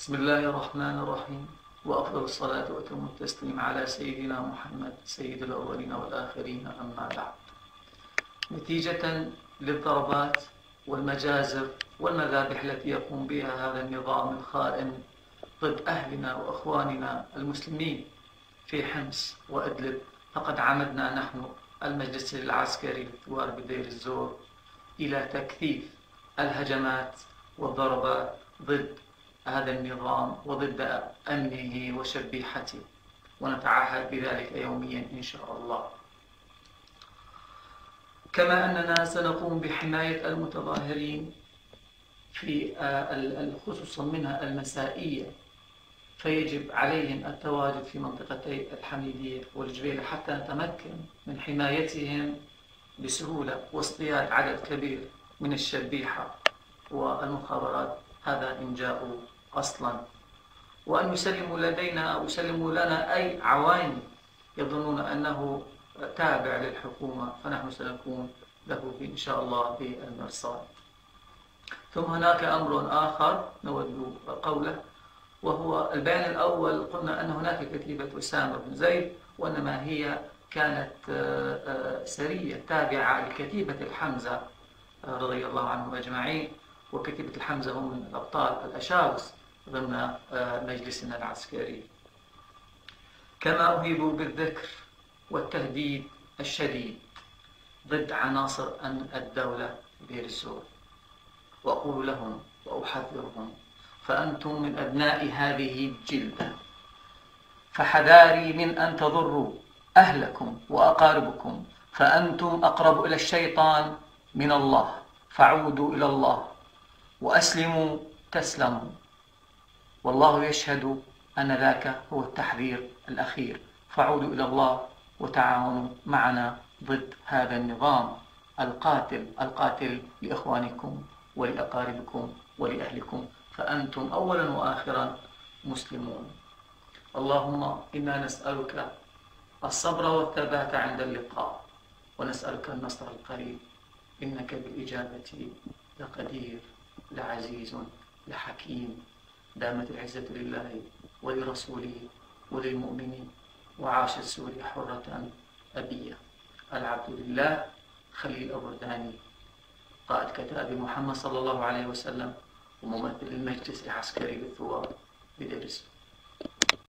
بسم الله الرحمن الرحيم، وأفضل الصلاة وأتم التسليم على سيدنا محمد سيد الأولين والآخرين، أما بعد. نتيجة للضربات والمجازر والمذابح التي يقوم بها هذا النظام الخائن ضد أهلنا وأخواننا المسلمين في حمص وإدلب، فقد عمدنا نحن المجلس العسكري للثوار بدير الزور إلى تكثيف الهجمات والضربات ضد هذا النظام وضد أمنه وشبيحته، ونتعهد بذلك يوميا إن شاء الله. كما أننا سنقوم بحماية المتظاهرين في خصوصا منها المسائية، فيجب عليهم التواجد في منطقتي الحميدية والجبيلة حتى نتمكن من حمايتهم بسهولة واصطياد عدد كبير من الشبيحة والمخابرات، هذا إن جاءوا أصلا، وأن يسلموا لدينا أو يسلموا لنا أي عوائل يظنون أنه تابع للحكومة، فنحن سنكون له إن شاء الله بالمرصاد. ثم هناك أمر آخر نود قوله، وهو البيان الأول قلنا أن هناك كتيبة أسامة بن زيد، وإنما هي كانت سرية تابعة لكتيبة الحمزة رضي الله عنهم أجمعين، وكتيبة الحمزة هم من الأبطال الأشاوس ضمن مجلسنا العسكري. كما أهيب بالذكر والتهديد الشديد ضد عناصر الدولة بدير الزور، وأقول لهم وأحذرهم: فأنتم من أبناء هذه الجلدة، فحذاري من أن تضروا أهلكم وأقاربكم، فأنتم أقرب إلى الشيطان من الله، فعودوا إلى الله وأسلموا تسلموا، والله يشهد أن ذاك هو التحذير الأخير. فعودوا إلى الله وتعاونوا معنا ضد هذا النظام القاتل لإخوانكم ولأقاربكم ولأهلكم، فأنتم أولا وآخرا مسلمون. اللهم إنا نسألك الصبر والثبات عند اللقاء، ونسألك النصر القريب، إنك بالإجابة لقدير لعزيز لحكيم. دامت العزة لله ولرسوله وللمؤمنين، وعاشت سوريا حرة أبية. العبد لله خليل أبرداني، قائد كتائب محمد صلى الله عليه وسلم، وممثل المجلس العسكري للثوار بدير الزور.